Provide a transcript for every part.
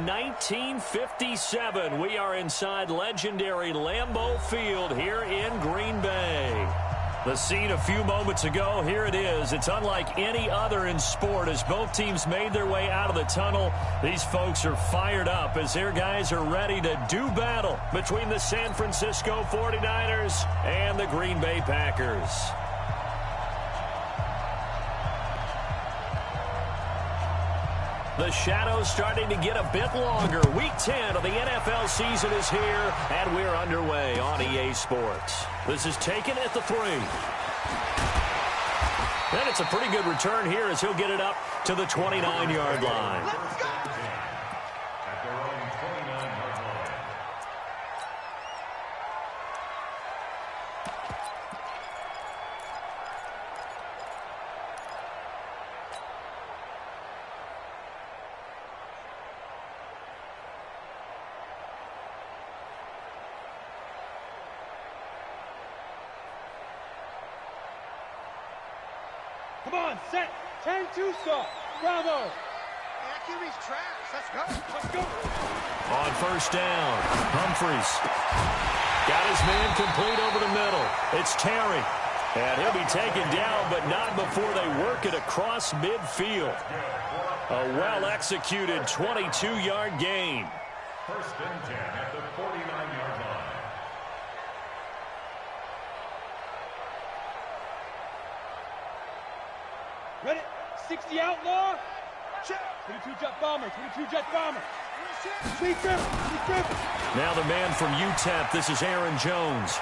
1957. We are inside legendary Lambeau Field here in Green Bay. The scene a few moments ago, here it is. It's unlike any other in sport as both teams made their way out of the tunnel. These folks are fired up as their guys are ready to do battle between the San Francisco 49ers and the Green Bay Packers. The shadow's starting to get a bit longer. Week 10 of the NFL season is here, and we're underway on EA Sports. This is taken at the 3. And it's a pretty good return here as he'll get it up to the 29-yard line. Let's go! Come on, set. 10-2 stop. Bravo. QB's trash. Let's go. Let's go. On first down, Humphries got his man complete over the middle. It's Terry. And he'll be taken down, but not before they work it across midfield. A well-executed 22-yard gain. First and 10 at the 49-yard line. Ready? 60 outlaw. Check. 22 jet bomber. 22 jet bomber. Sweet trip. Sweet trip. Now the man from UTEP. This is Aaron Jones.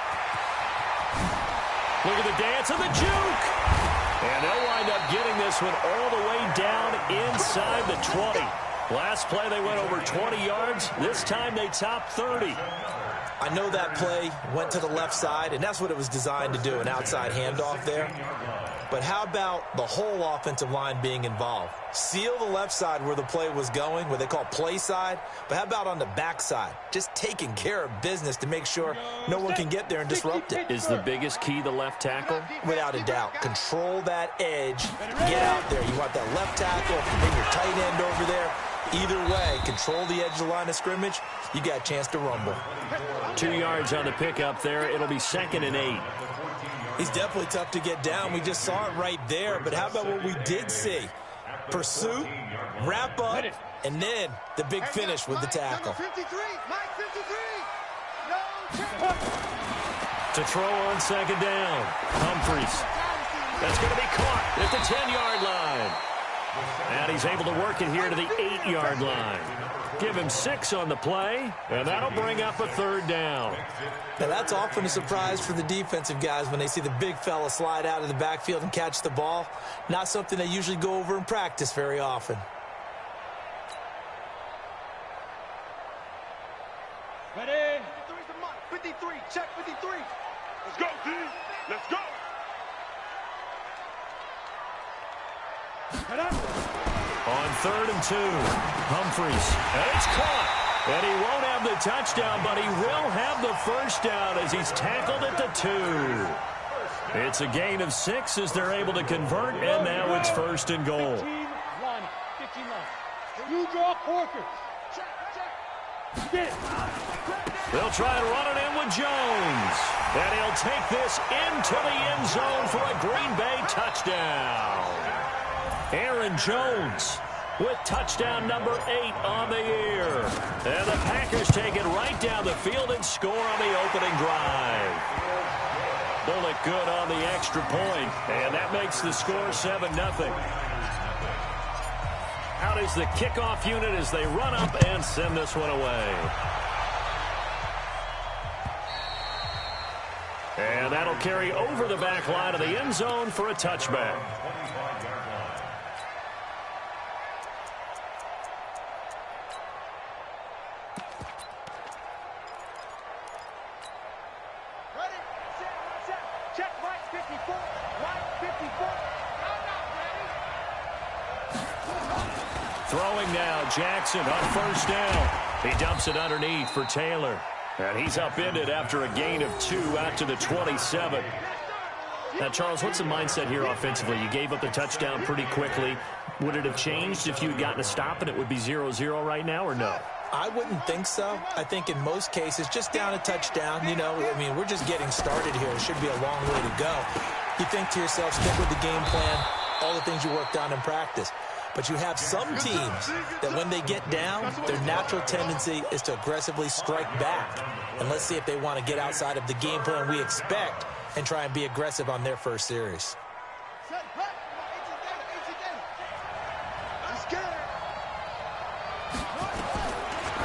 Look at the dance and the juke. And they'll wind up getting this one all the way down inside the 20. Last play they went over 20 yards. This time they topped 30. I know that play went to the left side, and that's what it was designed to do, an outside handoff there. But how about the whole offensive line being involved? Seal the left side where the play was going, what they call play side. But how about on the back side? Just taking care of business to make sure no one can get there and disrupt it. Is the biggest key the left tackle? Without a doubt. Control that edge. Get out there. You want that left tackle and your tight end over there. Either way, control the edge of the line of scrimmage. You got a chance to rumble. 2 yards on the pickup there. It'll be 2nd and 8. He's definitely tough to get down. We just saw it right there. But how about what we did see? Pursuit, wrap up, and then the big finish with the tackle. 53. Mike 53. No check. To throw on 2nd down. Humphries. That's going to be caught at the 10-yard line. And he's able to work it here to the 8-yard line. Give him 6 on the play, and that'll bring up a 3rd down. Now, that's often a surprise for the defensive guys when they see the big fella slide out of the backfield and catch the ball. Not something they usually go over in practice very often. Ready? 53. Check 53. Let's go, D. Let's go. On 3rd and 2, Humphries. And it's caught. And he won't have the touchdown, but he will have the first down as he's tackled at the 2. It's a gain of 6 as they're able to convert, and now it's 1st and goal. 15 line. 15 line. You draw Corker. Get it. They'll try and run it in with Jones. And he'll take this into the end zone for a Green Bay touchdown. Aaron Jones with touchdown number 8 on the year. And the Packers take it right down the field and score on the opening drive. Bullet good on the extra point, and that makes the score 7-0. Out is the kickoff unit as they run up and send this one away. And that'll carry over the back line of the end zone for a touchback. Throwing now, Jackson on first down. He dumps it underneath for Taylor. And he's upended after a gain of 2 out to the 27. Now, Charles, what's the mindset here offensively? You gave up the touchdown pretty quickly. Would it have changed if you had gotten a stop and it would be 0-0 right now, or no? I wouldn't think so. I think in most cases, just down a touchdown, you know, I mean, we're just getting started here. It should be a long way to go. You think to yourself, stick with the game plan, all the things you worked on in practice. But you have some teams that when they get down, their natural tendency is to aggressively strike back. And let's see if they want to get outside of the game plan we expect and try and be aggressive on their first series.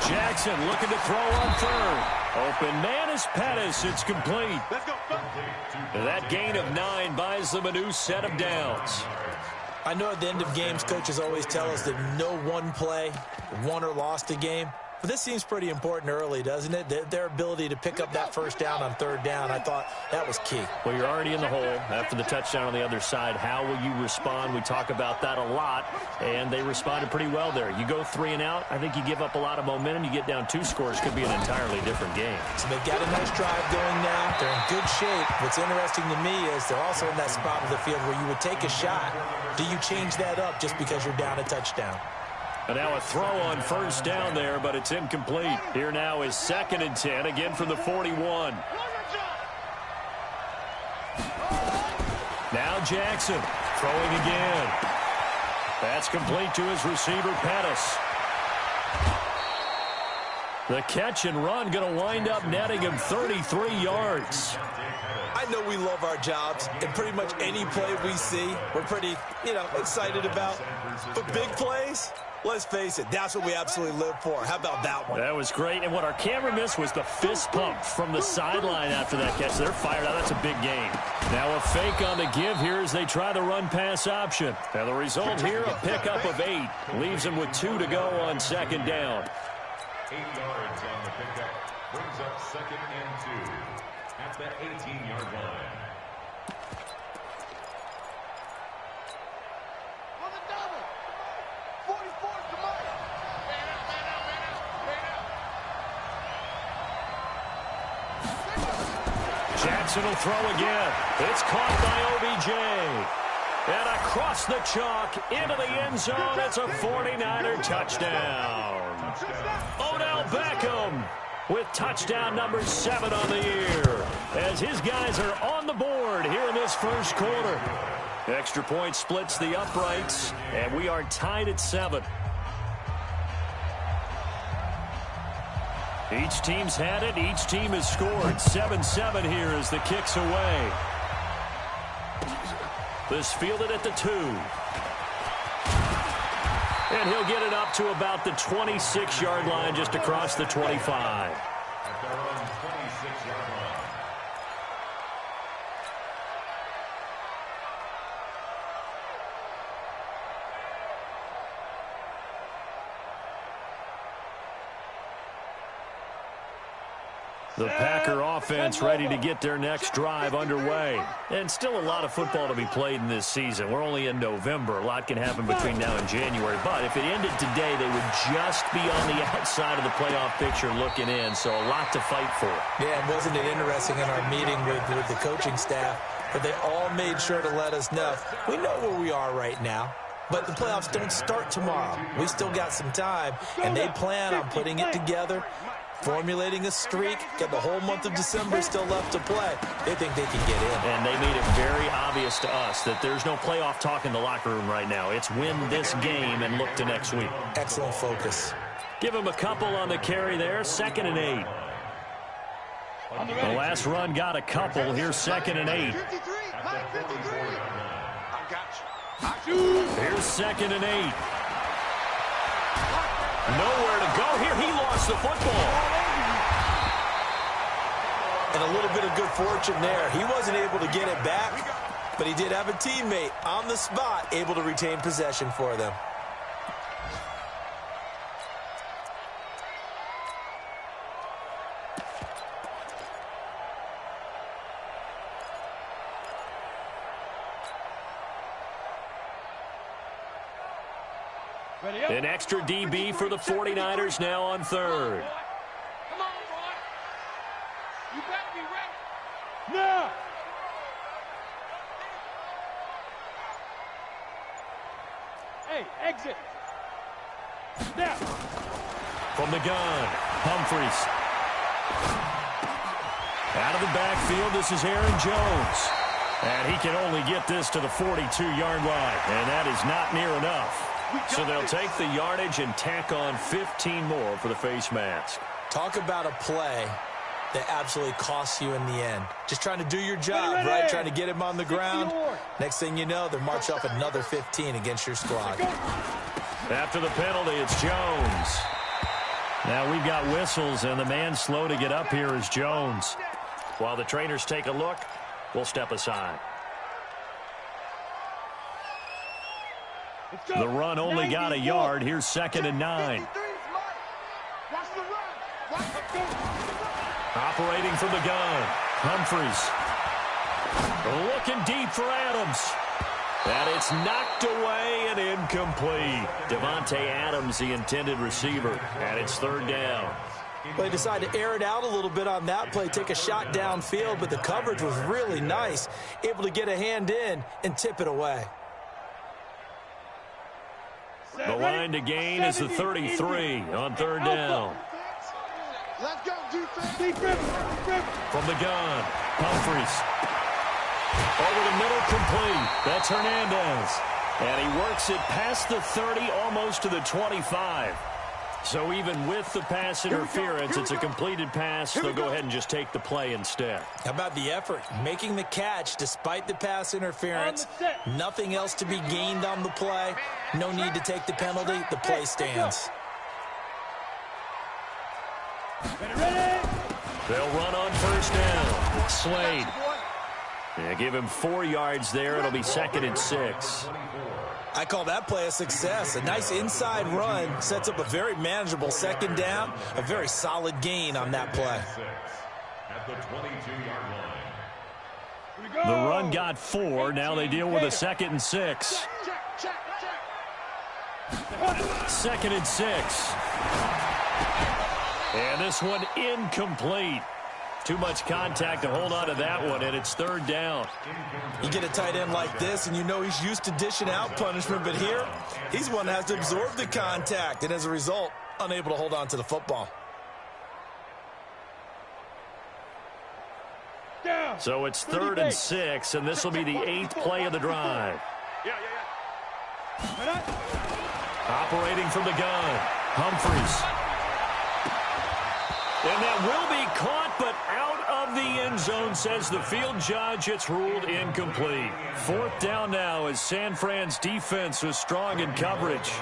Jackson looking to throw on third. Open man is Pettis. It's complete. Let's go. That gain of 9 buys them a new set of downs. I know at the end of games, coaches always tell us that no one play won or lost a game. But this seems pretty important early, doesn't it? Their ability to pick up that first down on third down, I thought that was key. Well, you're already in the hole after the touchdown on the other side. How will you respond? We talk about that a lot, and they responded pretty well there. You go 3 and out, I think you give up a lot of momentum. You get down 2 scores, could be an entirely different game. So they've got a nice drive going now. They're in good shape. What's interesting to me is they're also in that spot of the field where you would take a shot. Do you change that up just because you're down a touchdown? And now a throw on first down there, but it's incomplete. Here now is 2nd and 10, again from the 41. Now Jackson throwing again. That's complete to his receiver, Pettis. The catch and run going to wind up netting him 33 yards. I know we love our jobs, and pretty much any play we see, we're pretty, excited about. But big plays, let's face it, that's what we absolutely live for. How about that one? That was great, and what our camera missed was the fist pump from the sideline after that catch. They're fired out. That's a big game. Now a fake on the give here as they try the run-pass option. Now the result here, a pickup of 8. Leaves them with 2 to go on 2nd down. 8 yards on the pickup. Brings up 2nd and 2 at the 18-yard line. On the double. 44, come on. Man out. Jackson will throw again. It's caught by OBJ. And across the chalk into the end zone. It's a 49er touchdown. Odell Beckham with touchdown number 7 on the year as his guys are on the board here in this first quarter. Extra point splits the uprights, and we are tied at 7. Each team's had it. Each team has scored. 7-7 here as the kick's away. This fielded at the 2. And he'll get it up to about the 26-yard line, just across the 25. At their own 26-yard line. The Packer offense ready to get their next drive underway. And still a lot of football to be played in this season. We're only in November. A lot can happen between now and January. But if it ended today, they would just be on the outside of the playoff picture looking in. So a lot to fight for. Yeah, and wasn't it interesting in our meeting with the coaching staff that they all made sure to let us know, we know where we are right now. But the playoffs don't start tomorrow. We still got some time, and they plan on putting it together, formulating a streak, got the whole month of December still left to play. They think they can get in. And they made it very obvious to us that there's no playoff talk in the locker room right now. It's win this game and look to next week. Excellent focus. Give them a couple on the carry there. 2nd and 8. The last run got a couple. Here's 2nd and 8. 53, high 53. I got you. Here's 2nd and 8. Nowhere to go here. He lost the football. And a little bit of good fortune there. He wasn't able to get it back, but he did have a teammate on the spot able to retain possession for them. An extra DB for the 49ers now on 3rd. Come on, boy. You better be ready. Now. play. Exit. Snap. From the gun, Humphries. Out of the backfield, this is Aaron Jones. And he can only get this to the 42-yard line. And that is not near enough. So they'll take the yardage and tack on 15 more for the face mask. Talk about a play that absolutely costs you in the end. Just trying to do your job, right? Trying to get him on the ground. Next thing you know, they're marching off another 15 against your squad. After the penalty, it's Jones. Now we've got whistles, and the man slow to get up here is Jones. While the trainers take a look, we'll step aside. The run only got a yard. Here's 2nd and 9. Operating from the gun, Humphries. Looking deep for Adams. And it's knocked away and incomplete. Devontae Adams, the intended receiver, and it's 3rd down. Well, they decided to air it out a little bit on that play, take a shot downfield, but the coverage was really nice, able to get a hand in and tip it away. The line to gain is the 33 on 3rd down. Let's go, defense. From the gun, Humphries. Over the middle, complete. That's Hernandez. And he works it past the 30, almost to the 25. So even with the pass interference, it's a completed pass. They'll go ahead and just take the play instead. How about the effort? Making the catch despite the pass interference. Nothing else to be gained on the play. No need to take the penalty. The play stands. They'll run on 1st down. Slade. Yeah, give him 4 yards there. It'll be 2nd and 6. I call that play a success. A nice inside run sets up a very manageable 2nd down. A very solid gain on that play. At the 22-yard line. The run got 4. Now they deal with a 2nd and 6. 2nd and 6. And this one incomplete. Too much contact to hold on to that one, and it's 3rd down. You get a tight end like this, and you know he's used to dishing out punishment, but here, he's one that has to absorb the contact, and as a result, unable to hold on to the football. So it's 3rd and 6, and this will be the 8th play of the drive. Operating from the gun, Humphries. And that will be caught, but out of the end zone, says the field judge. It's ruled incomplete. 4th down now as San Fran's defense was strong in coverage.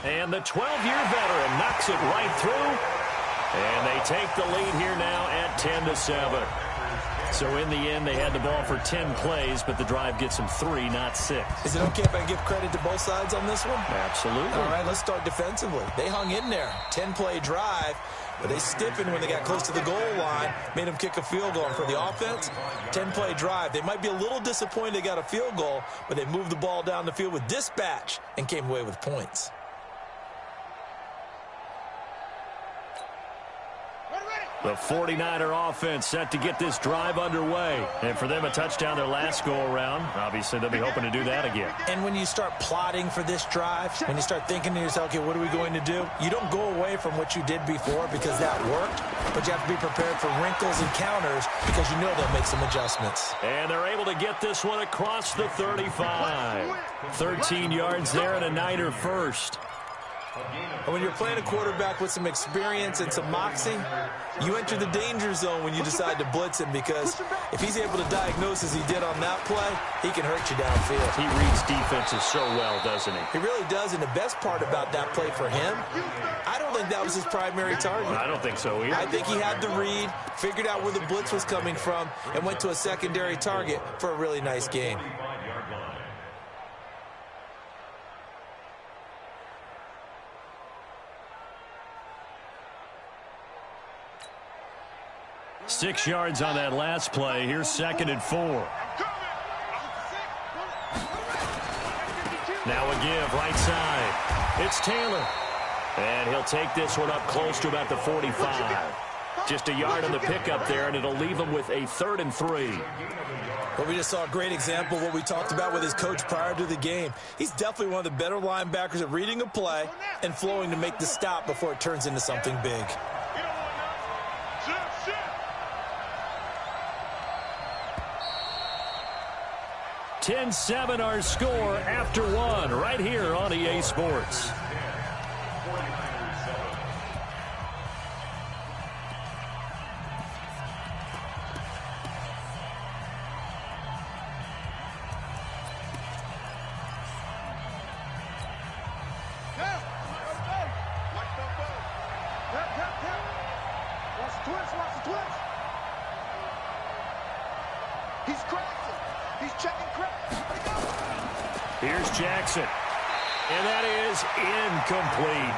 And the 12-year veteran knocks it right through. And they take the lead here now at 10-7. So in the end, they had the ball for 10 plays, but the drive gets them 3, not 6. Is it okay if I give credit to both sides on this one? Absolutely. All right, let's start defensively. They hung in there. 10-play drive, but they stiffened when they got close to the goal line, made them kick a field goal. And for the offense, 10-play drive. They might be a little disappointed they got a field goal, but they moved the ball down the field with dispatch and came away with points. The 49er offense set to get this drive underway. And for them, a touchdown their last go-around. Obviously, they'll be hoping to do that again. And when you start plotting for this drive, when you start thinking to yourself, okay, what are we going to do? You don't go away from what you did before because that worked, but you have to be prepared for wrinkles and counters because you know they'll make some adjustments. And they're able to get this one across the 35. 13 yards there and a Niner first. And when you're playing a quarterback with some experience and some moxie, you enter the danger zone when you decide to blitz him because if he's able to diagnose as he did on that play, he can hurt you downfield. He reads defenses so well, doesn't he? He really does, and the best part about that play for him, I don't think that was his primary target. I don't think so either. I think he had the read, figured out where the blitz was coming from, and went to a secondary target for a really nice gain. 6 yards on that last play. Here's 2nd and 4. Now a give, right side. It's Taylor. And he'll take this one up close to about the 45. Just a yard on the pickup there, and it'll leave him with a 3rd and 3. Well, we just saw a great example of what we talked about with his coach prior to the game. He's definitely one of the better linebackers at reading a play and flowing to make the stop before it turns into something big. 10-7 our score after 1 right here on EA Sports. He's crashing. He's checking cracks. Here's Jackson. And that is incomplete.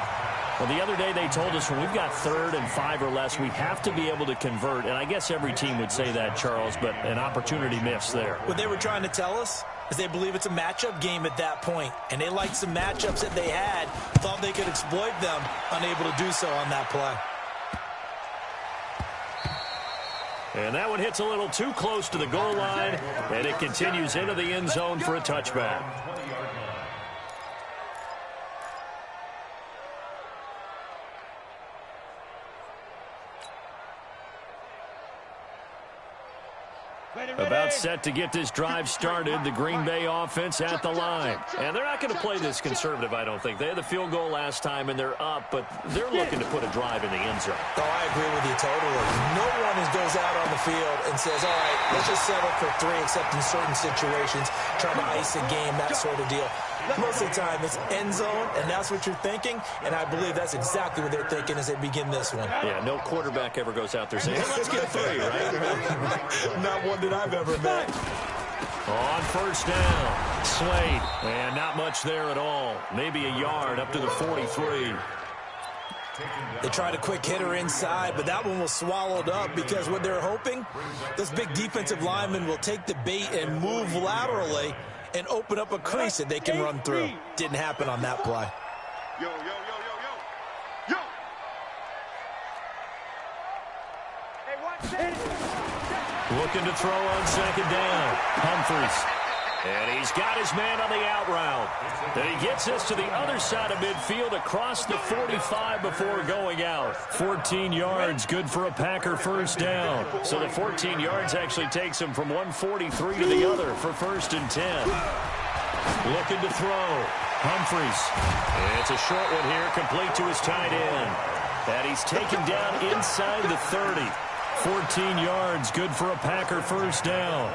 Well, the other day they told us when we've got 3rd and 5 or less, we have to be able to convert. And I guess every team would say that, Charles, but an opportunity missed there. What they were trying to tell us is they believe it's a matchup game at that point. And they liked some matchups that they had, thought they could exploit them, unable to do so on that play. And that one hits a little too close to the goal line, and it continues into the end zone for a touchback. About set to get this drive started, the Green Bay offense at the line. And they're not going to play this conservative, I don't think. They had the field goal last time, and they're up, but they're looking to put a drive in the end zone. Oh, I agree with you totally. No one goes out on the field and says, all right, let's just settle for 3, except in certain situations, trying to ice a game, that sort of deal. Most of the time, it's end zone, and that's what you're thinking, and I believe that's exactly what they're thinking as they begin this one. Yeah, no quarterback ever goes out there saying, hey, let's get 3, right? Not one that I've ever met. On first down, Slade, and not much there at all. Maybe a yard up to the 43. They tried a quick hitter inside, but that one was swallowed up because what they're hoping, those big defensive linemen will take the bait and move laterally and open up a crease that they can run through. Didn't happen on that play. Yo, yo, yo, yo, yo. Yo. Hey, watch that. Looking to throw on 2nd down. Humphries. And he's got his man on the out route. And he gets this to the other side of midfield across the 45 before going out. 14 yards, good for a Packer first down. So the 14 yards actually takes him from 143 to the other for 1st and 10. Looking to throw. Humphries. It's a short one here, complete to his tight end. And he's taken down inside the 30. 14 yards, good for a Packer first down.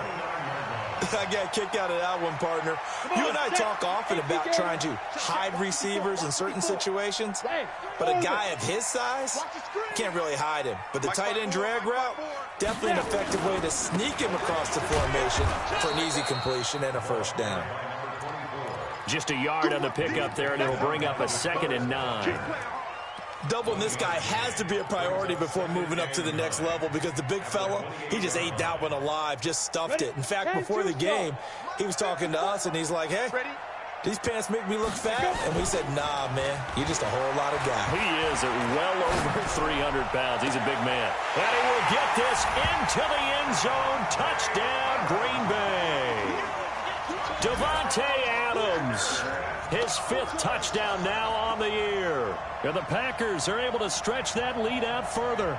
I got kicked out of that one, partner. You and I talk often about trying to hide receivers in certain situations, but a guy of his size can't really hide him. But the tight end drag route, definitely an effective way to sneak him across the formation for an easy completion and a first down. Just a yard on the pickup there, and it'll bring up a 2nd and 9. Doubling this guy has to be a priority before moving up to the next level because the big fella, he just ate that one alive, just stuffed it. In fact, before the game, he was talking to us, and he's like, hey, these pants make me look fat? And we said, nah, man, you're just a whole lot of guy. He is at well over 300 pounds. He's a big man. And he will get this into the end zone. Touchdown, Green Bay. Devontae Adams, his 5th touchdown now on the year. And the Packers are able to stretch that lead out further.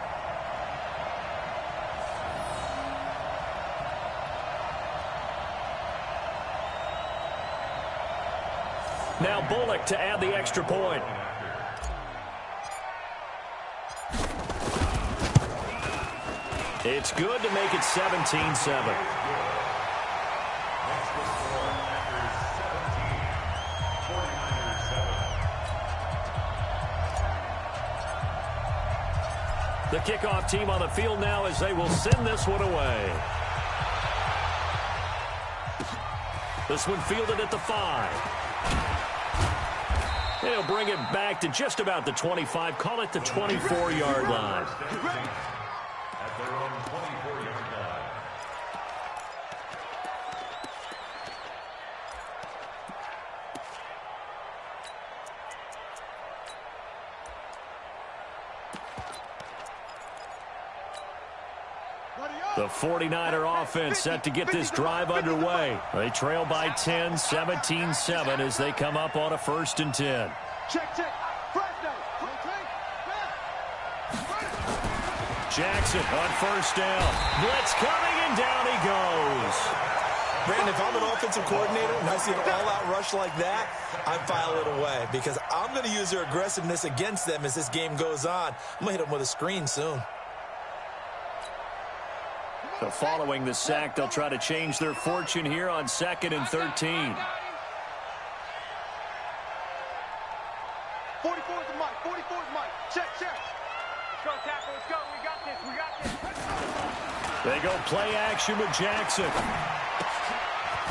Now Bullock to add the extra point. It's good to make it 17-7. The kickoff team on the field now as they will send this one away. This one fielded at the 5. They'll bring it back to just about the 25. Call it the 24-yard line. At their own 24-yard line. The 49er offense set to get this drive underway. They trail by 10, 17-7 as they come up on a 1st and 10. Check. Jackson on 1st down. Blitz coming, and down he goes. Brandon, if I'm an offensive coordinator and I see an all-out rush like that, I file it away because I'm going to use their aggressiveness against them as this game goes on. I'm going to hit them with a screen soon. So following the sack, they'll try to change their fortune here on 2nd and 13. 44 is Mike. 44 is Mike. Check. Let's go, tackle. Let's go. We got this. They go play action with Jackson.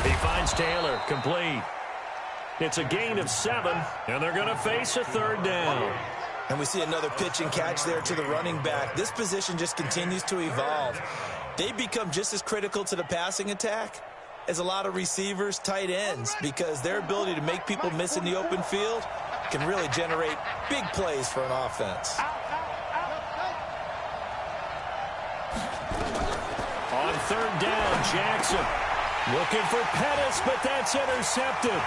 He finds Taylor, complete. It's a gain of 7, and they're going to face a 3rd down. And we see another pitch and catch there to the running back. This position just continues to evolve. They become just as critical to the passing attack as a lot of receivers, tight ends, because their ability to make people miss in the open field can really generate big plays for an offense. On 3rd down, Jackson looking for Pettis, but that's intercepted.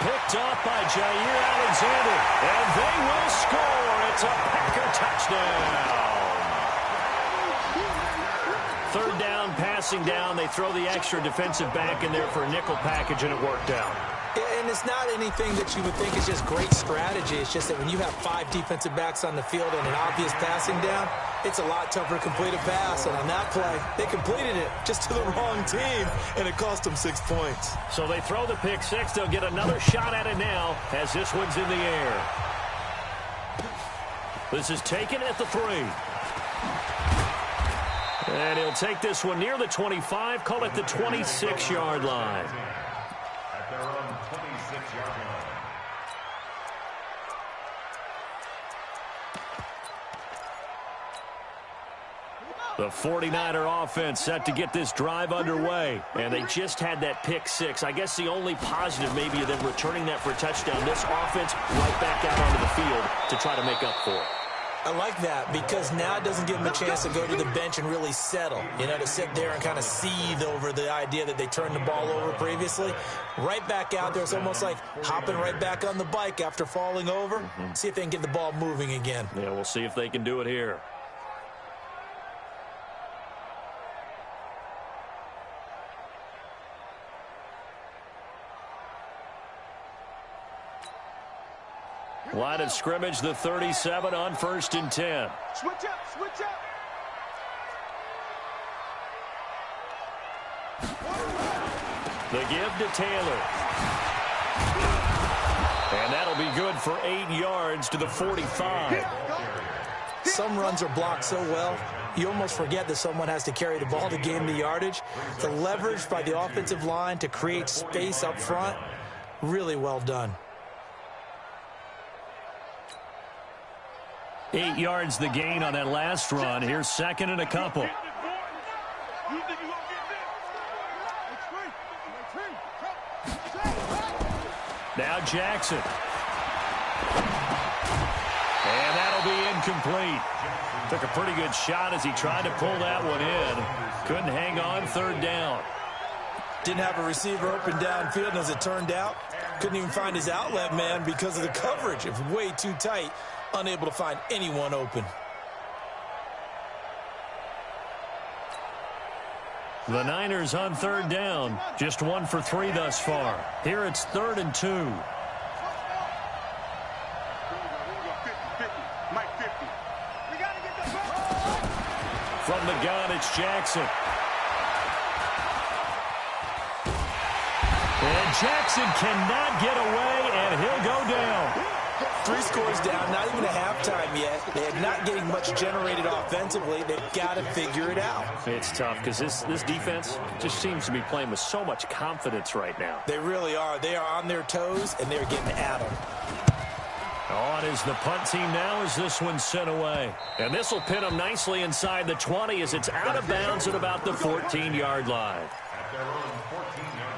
Picked off by Jair Alexander, and they will score. It's a Packer touchdown. 3rd down, passing down. They throw the extra defensive back in there for a nickel package, and it worked out. And it's not anything that you would think is just great strategy. It's just that when you have 5 defensive backs on the field and an obvious passing down, it's a lot tougher to complete a pass. And on that play, they completed it just to the wrong team, and it cost them 6 points. So they throw the pick 6. They'll get another shot at it now as this one's in the air. This is taken at the 3. And he'll take this one near the 25, call it the 26-yard line. At their own 26-yard line. The 49er offense set to get this drive underway, and they just had that pick 6. I guess the only positive maybe of them returning that for a touchdown. This offense right back out onto the field to try to make up for it. I like that because now it doesn't give them a chance to go to the bench and really settle, to sit there and kind of seethe over the idea that they turned the ball over previously. Right back out there, it's almost like hopping right back on the bike after falling over. See if they can get the ball moving again. Yeah, we'll see if they can do it here. Line of scrimmage, the 37 on 1st and 10. Switch up. The give to Taylor. And that'll be good for 8 yards to the 45. Some runs are blocked so well, you almost forget that someone has to carry the ball to gain the yardage. The leverage by the offensive line to create space up front, really well done. 8 yards the gain on that last run. Here's 2nd and a couple. Now Jackson. And that'll be incomplete. Took a pretty good shot as he tried to pull that one in. Couldn't hang on 3rd down. Didn't have a receiver open downfield, and as it turned out, couldn't even find his outlet man because of the coverage. It was way too tight. Unable to find anyone open. The Niners on 3rd down. Just 1 for 3 thus far. Here it's 3rd and 2. From the gun, it's Jackson. And Jackson cannot get away, and he'll go down. 3 scores down, not even a halftime yet. They're not getting much generated offensively. They've got to figure it out. It's tough because this defense just seems to be playing with so much confidence right now. They really are. They are on their toes, and they're getting at them. On is the punt team now as this one's sent away. And this will pin them nicely inside the 20 as it's out of bounds at about the 14-yard line. At their own 14-yard line.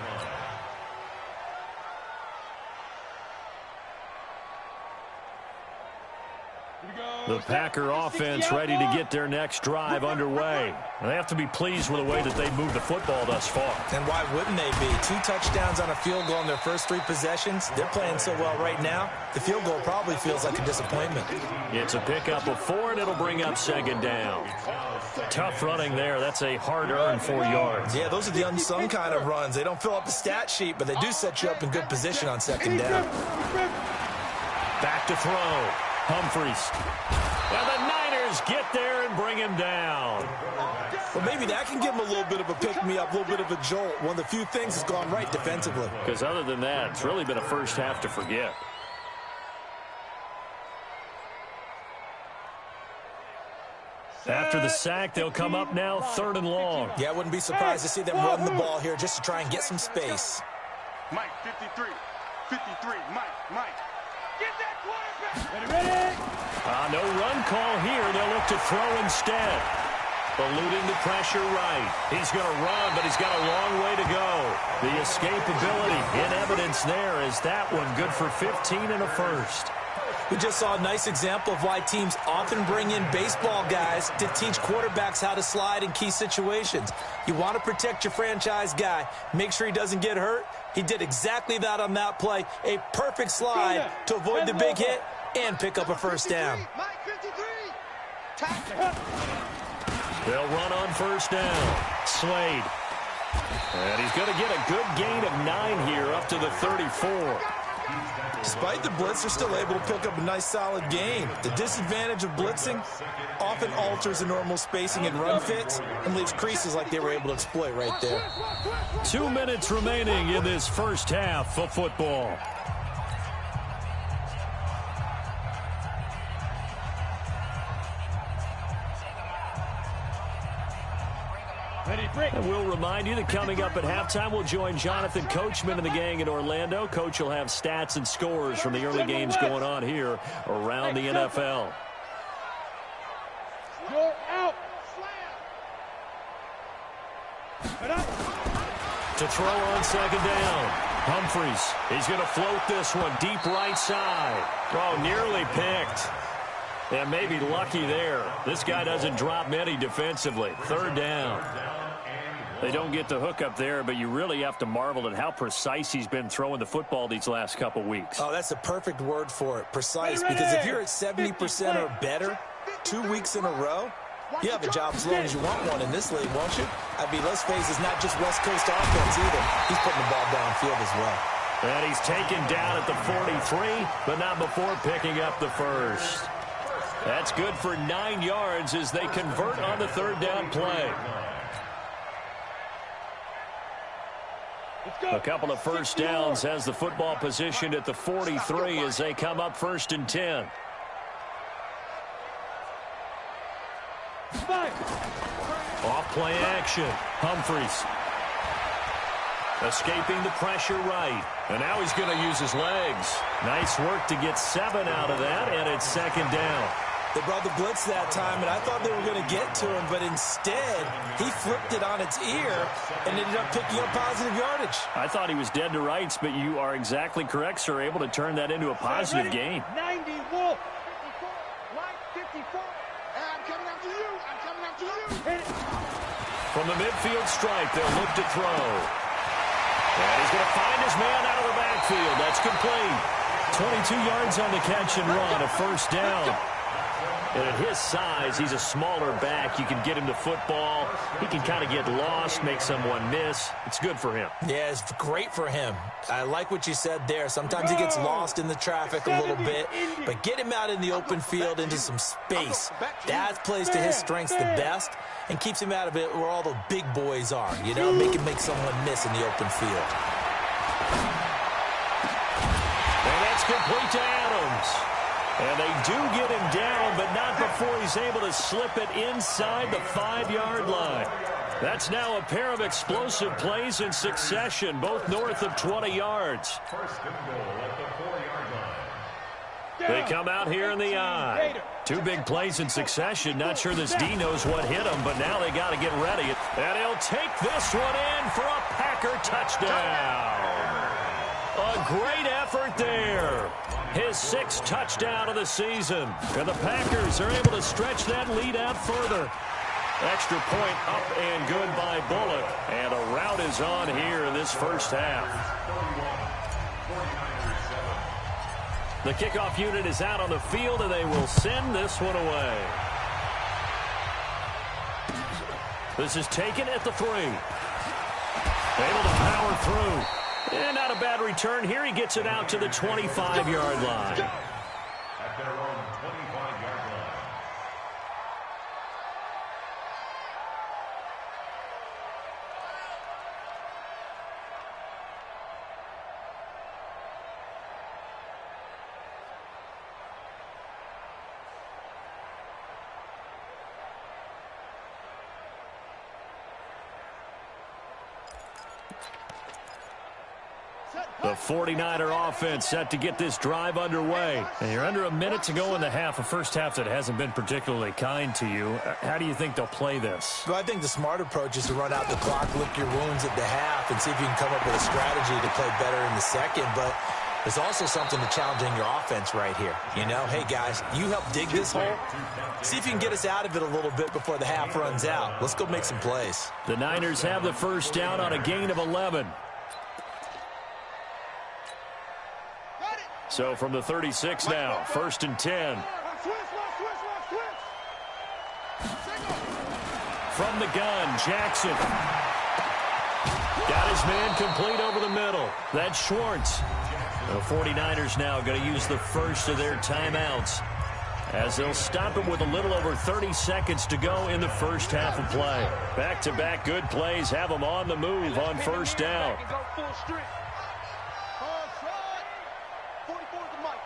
The Packer offense ready to get their next drive underway. They have to be pleased with the way that they moved the football thus far. And why wouldn't they be? 2 touchdowns on a field goal in their first 3 possessions. They're playing so well right now, the field goal probably feels like a disappointment. It's a pickup of 4, and it'll bring up 2nd down. Tough running there. That's a hard-earned 4 yards. Yeah, those are the unsung kind of runs. They don't fill up the stat sheet, but they do set you up in good position on 2nd down. Back to throw. Humphries. And the Niners get there and bring him down. Well, maybe that can give him a little bit of a pick-me-up, a little bit of a jolt. One of the few things that's gone right defensively. Because other than that, it's really been a first half to forget. After the sack, they'll come up now 3rd and long. Yeah, I wouldn't be surprised to see them run the ball here just to try and get some space. Mike, 53. 53. Mike. Get that quarterback. Ready. No run call here. They'll look to throw instead. Eluding the pressure right. He's going to run, but he's got a long way to go. The escapability in evidence there is that one good for 15 and a first. We just saw a nice example of why teams often bring in baseball guys to teach quarterbacks how to slide in key situations. You want to protect your franchise guy. Make sure he doesn't get hurt. He did exactly that on that play. A perfect slide to avoid the big hit and pick up a first down. Mike, 53. They'll run on 1st down. Slade. And he's going to get a good gain of 9 here up to the 34. Despite the blitz, they're still able to pick up a nice solid gain. The disadvantage of blitzing often alters the normal spacing and run fits and leaves creases like they were able to exploit right there. 2 minutes remaining in this first half of football. And we'll remind you that coming up at halftime, we'll join Jonathan Coachman and the gang in Orlando. Coach will have stats and scores from the early games going on here around the NFL. You're out. To throw on 2nd down. Humphries. He's going to float this one deep right side. Oh, nearly picked. And maybe lucky there. This guy doesn't drop many defensively. 3rd down. They don't get the hook up there, but you really have to marvel at how precise he's been throwing the football these last couple weeks. Oh, that's a perfect word for it, precise, because if you're at 70% or better 2 weeks in a row, you have a job as long as you want one in this league, won't you? I mean, let's face it, it's not just West Coast offense either. He's putting the ball downfield as well. And he's taken down at the 43, but not before picking up the first. That's good for 9 yards as they convert on the 3rd down play. A couple of first downs has the football positioned at the 43 as they come up 1st and 10. Off play action. Humphries. Escaping the pressure right. And now he's going to use his legs. Nice work to get 7 out of that, and it's 2nd down. They brought the blitz that time, and I thought they were going to get to him, but instead, he flipped it on its ear and ended up picking up positive yardage. I thought he was dead to rights, but you are exactly correct, sir, able to turn that into a positive gain. 90 Wolf. 54. Mike, 54. I'm coming after you. I'm coming after you. From the midfield stripe, they'll look to throw. And he's going to find his man out of the backfield. That's complete. 22 yards on the catch and run, a 1st down. And at his size, he's a smaller back. You can get him to football. He can kind of get lost, make someone miss. It's good for him. Yeah, it's great for him. I like what you said there. Sometimes he gets lost in the traffic a little bit, but get him out in the open field into some space. That plays to his strengths the best and keeps him out of it where all the big boys are. You know, make him make someone miss in the open field. And that's complete to Adams. And they do get him down, but not before he's able to slip it inside the 5-yard line. That's now a pair of explosive plays in succession, both north of 20 yards. First and goal at the 4-yard line. They come out here in the eye. 2 big plays in succession. Not sure this D knows what hit him, but now they got to get ready. And he'll take this one in for a Packer touchdown. A great effort there. His 6th touchdown of the season. And the Packers are able to stretch that lead out further. Extra point up and good by Bullock. And a rout is on here in this first half. The kickoff unit is out on the field, and they will send this one away. This is taken at the 3. Able to power through. And not a bad return here. He gets it out to the 25-yard line. At their own 25-yard line. The 49er offense set to get this drive underway. And you're under a minute to go in the half, a first half that hasn't been particularly kind to you. How do you think they'll play this? Well, I think the smart approach is to run out the clock, lick your wounds at the half, and see if you can come up with a strategy to play better in the second. But there's also something to challenging your offense right here. You know, hey, guys, you help dig this hole. See if you can get us out of it a little bit before the half runs out. Let's go make some plays. The Niners have the first down on a gain of 11. So from the 36 now, 1st and 10. From the gun, Jackson. Got his man complete over the middle. That's Schwartz. The 49ers now going to use the first of their timeouts, as they'll stop it with a little over 30 seconds to go in the first half of play. Back-to-back good plays have them on the move on first down.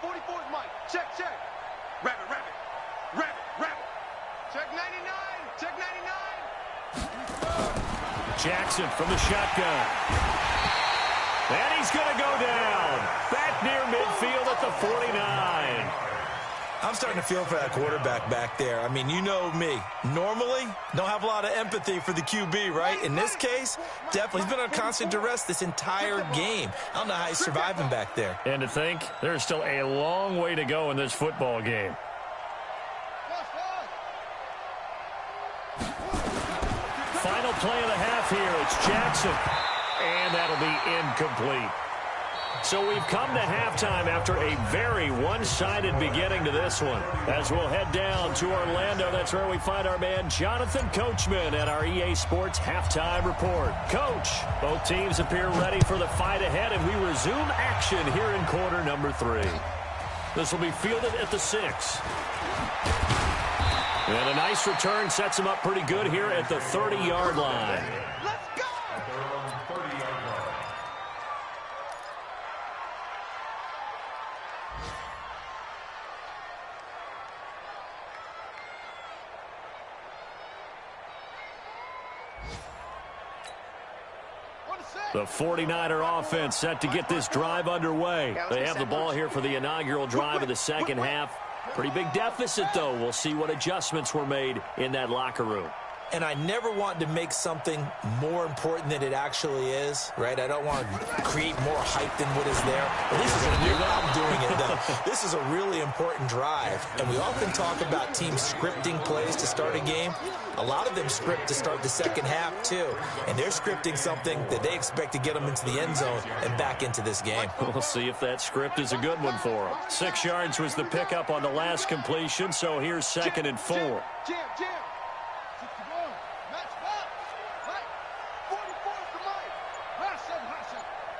44 is Mike. Check. Rabbit. Check 99. Check 99. Jackson from the shotgun. And he's going to go down. Back near midfield at the 49. I'm starting to feel for that quarterback back there. I mean, you know me. Normally, don't have a lot of empathy for the QB, right? In this case, definitely. He's been on constant duress this entire game. I don't know how he's surviving back there. And to think, there's still a long way to go in this football game. Final play of the half here. It's Jackson. And that'll be incomplete. So we've come to halftime after a very one-sided beginning to this one. As we'll head down to Orlando, that's where we find our man Jonathan Coachman at our EA Sports Halftime Report. Coach, both teams appear ready for the fight ahead, and we resume action here in quarter number 3. This will be fielded at the 6. And a nice return sets him up pretty good here at the 30-yard line. Let's go! At their own 30-yard line. The 49er offense set to get this drive underway. They have the ball here for the inaugural drive of the second half. Pretty big deficit, though. We'll see what adjustments were made in that locker room. And I never want to make something more important than it actually is, right? I don't want to create more hype than what is there. But this is I'm doing it, though. This is a really important drive. And we often talk about teams scripting plays to start a game. A lot of them script to start the second half, too. And they're scripting something that they expect to get them into the end zone and back into this game. We'll see if that script is a good one for them. 6 yards was the pickup on the last completion, so here's 2nd and 4. Jam. 61. Match box. Right. 44 to Mike. Hot shot.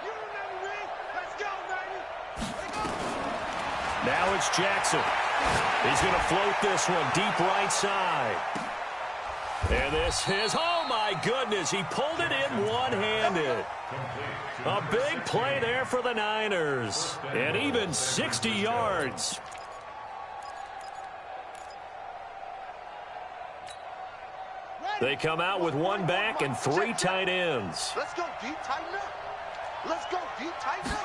You remember me. Let's go, baby. Let's go. Now it's Jackson. He's going to float this one deep right side. And this is, oh my goodness, he pulled it in one-handed. A big play there for the Niners. And even 60 yards. They come out with one back and 3 tight ends. Let's go deep, tighten up. Let's go deep, tighten up.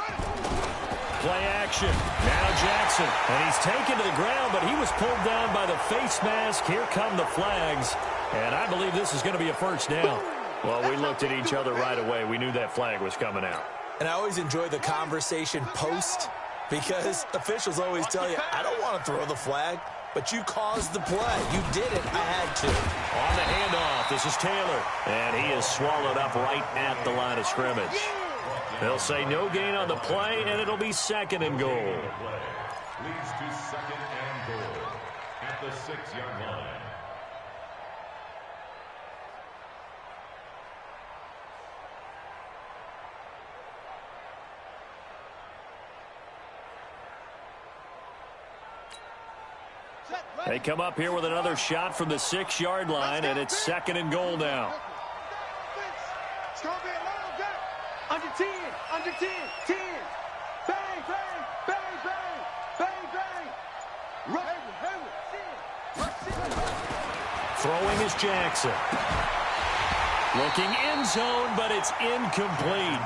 Play action. Now Jackson. And he's taken to the ground, but he was pulled down by the face mask. Here come the flags. And I believe this is going to be a first down. Well, we looked at each other right away. We knew that flag was coming out. And I always enjoy the conversation post because officials always tell you, I don't want to throw the flag, but you caused the play. You did it. I had to. On the handoff, this is Taylor. And he is swallowed up right at the line of scrimmage. They'll say no gain on the play, and it'll be 2nd and goal. Leads to 2nd and goal at the 6-yard line. They come up here with another shot from the 6-yard line, and it's 2nd and goal now. It's going to be a long day. Under 10, under 10, 10. Bang, bang, bang, bang, bang, bang. Run, Throwing is Jackson. Looking end zone, but it's incomplete.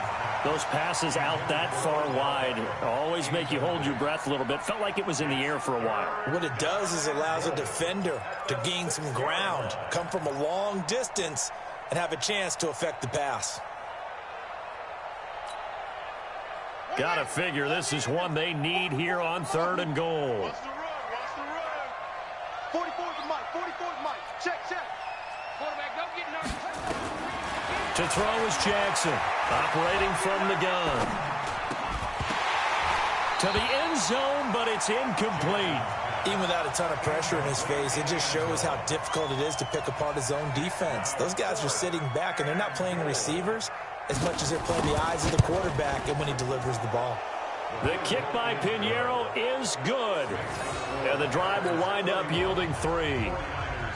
Those passes out that far wide always make you hold your breath a little bit. Felt like it was in the air for a while. What it does is allows a defender to gain some ground, come from a long distance, and have a chance to affect the pass. Gotta figure this is one they need here on 3rd and goal. Watch the run. Watch the run. 44's Mike. 44's Mike. Check, check. Quarterback, don't get nervous. To throw is Jackson, operating from the gun. To the end zone, but it's incomplete. Even without a ton of pressure in his face, it just shows how difficult it is to pick apart his own defense. Those guys are sitting back, and they're not playing receivers as much as they're playing the eyes of the quarterback and when he delivers the ball. The kick by Pinheiro is good. And the drive will wind up yielding 3.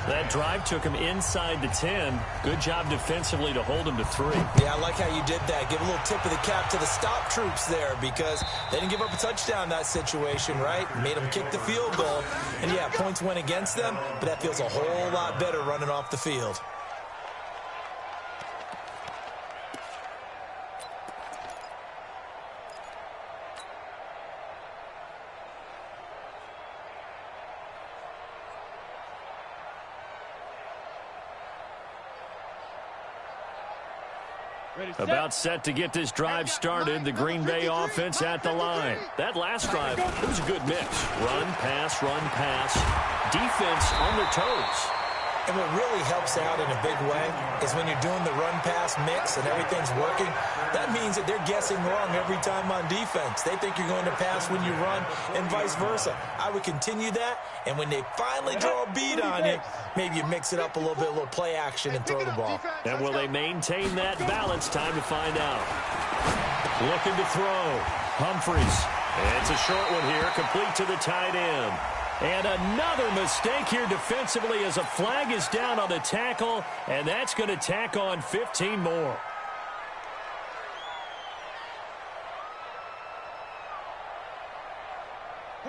That drive took him inside the 10. Good job defensively to hold him to 3. Yeah, I like how you did that. Give a little tip of the cap to the stop troops there because they didn't give up a touchdown in that situation, right? Made them kick the field goal. And, yeah, points went against them, but that feels a whole lot better running off the field. About set to get this drive started. The Green Bay offense at the line. That last drive, it was a good mix. Run, pass, defense on their toes. And what really helps out in a big way is when you're doing the run-pass mix and everything's working, that means that they're guessing wrong every time on defense. They think you're going to pass when you run and vice versa. I would continue that, and when they finally draw a beat on you, maybe you mix it up a little bit, a little play action and throw the ball. And will they maintain that balance? Time to find out. Looking to throw. Humphries. It's a short one here, complete to the tight end. And another mistake here defensively as a flag is down on the tackle, and that's going to tack on 15 more.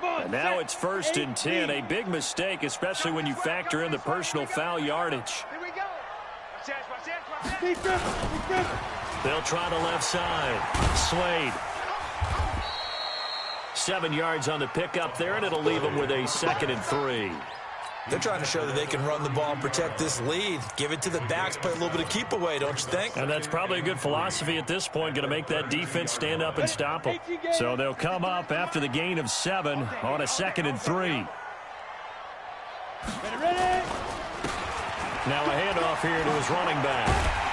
And now it's 1st and 10. A big mistake, especially when you factor in the personal foul yardage. Here we go. Watch that. They'll try the left side. Slade. 7 yards on the pickup there, and it'll leave them with a 2nd and 3. They're trying to show that they can run the ball and protect this lead. Give it to the backs, play a little bit of keep away, don't you think? And that's probably a good philosophy at this point, going to make that defense stand up and stop them. So they'll come up after the gain of 7 on a 2nd and 3. Now a handoff here to his running back.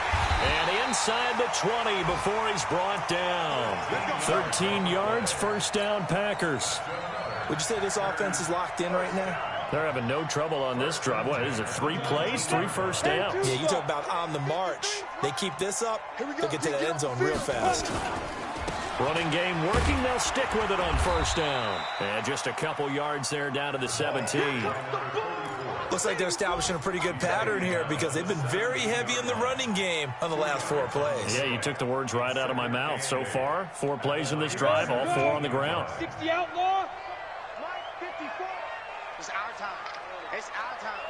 And inside the 20 before he's brought down. 13 yards, 1st down, Packers. Would you say this offense is locked in right now? They're having no trouble on this drive. What is it, 3 plays, 3 first downs? Yeah, you talk about on the march. They keep this up, they'll get to the end zone real fast. Running game working, they'll stick with it on 1st down. And just a couple yards there down to the 17. Looks like they're establishing a pretty good pattern here because they've been very heavy in the running game on the last 4 plays. Yeah, you took the words right out of my mouth. So far, 4 plays in this drive, all 4 on the ground. 60 outlaw. Mike, 54. It's our time. It's our time.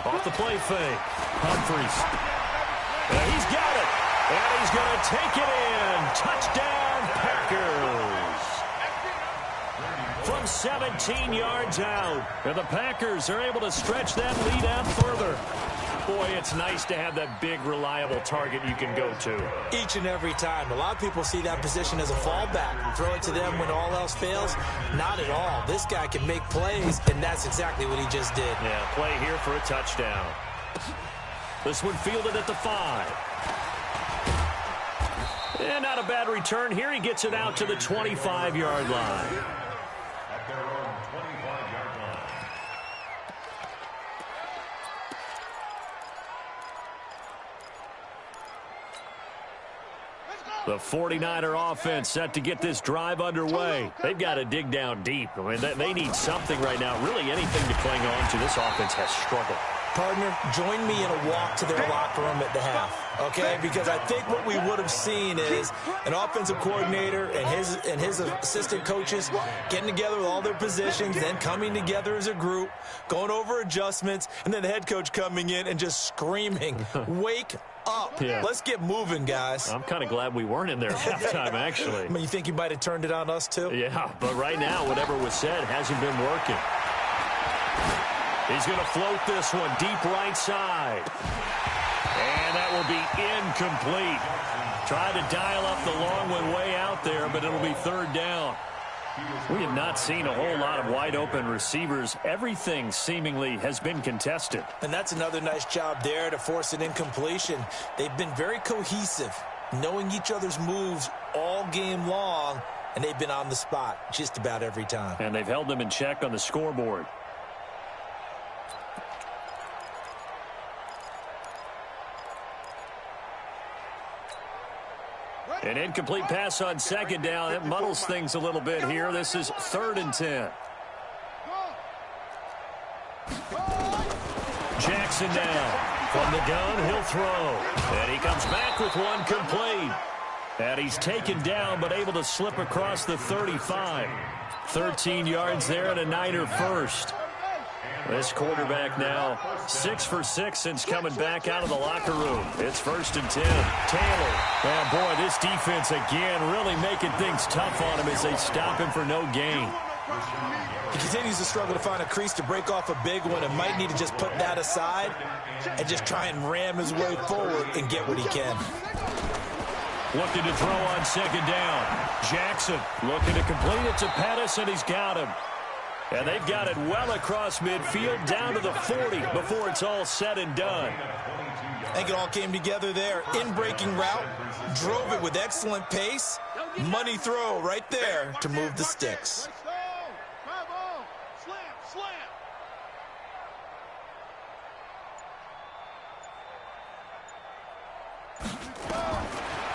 Off the play fake. Humphries. And he's got it. And he's going to take it in. Touchdown, Packers. From 17 yards out. And the Packers are able to stretch that lead out further. Boy, it's nice to have that big, reliable target you can go to. Each and every time. A lot of people see that position as a fallback. Throw it to them when all else fails. Not at all. This guy can make plays, and that's exactly what he just did. Yeah, play here for a touchdown. This one fielded at the 5. And not a bad return here. He gets it out to the 25-yard line. At their own 25-yard line. The 49er offense set to get this drive underway. They've got to dig down deep. I mean, they need something right now. Really anything to cling on to. This offense has struggled. Partner, join me in a walk to their locker room at the half, okay? Because I think what we would have seen is an offensive coordinator and his assistant coaches getting together with all their positions, then coming together as a group, going over adjustments, and then the head coach coming in and just screaming, wake up. Yeah. Let's get moving, guys. I'm kind of glad we weren't in there at halftime, actually. I mean, you think you might have turned it on us, too? Yeah, but right now, whatever was said hasn't been working. He's going to float this one deep right side. And that will be incomplete. Tried to dial up the long one way out there, but it'll be third down. We have not seen a whole lot of wide-open receivers. Everything seemingly has been contested. And that's another nice job there to force an incompletion. They've been very cohesive, knowing each other's moves all game long, and they've been on the spot just about every time. And they've held them in check on the scoreboard. An incomplete pass on second down. It muddles things a little bit here. This is 3rd and 10. Jackson now. From the gun, he'll throw. And he comes back with one complete. And he's taken down, but able to slip across the 35. 13 yards there and a Niner first. This quarterback now 6 for 6 since coming back out of the locker room. It's 1st and 10. Taylor. And boy, this defense again really making things tough on him as they stop him for no gain. He continues to struggle to find a crease to break off a big one and might need to just put that aside and just try and ram his way forward and get what he can. Looking to throw on second down. Jackson looking to complete it to Pettis, and he's got him. And they've got it well across midfield down to the 40 before it's all said and done. I think it all came together there. In-breaking route, drove it with excellent pace. Money throw right there to move the sticks.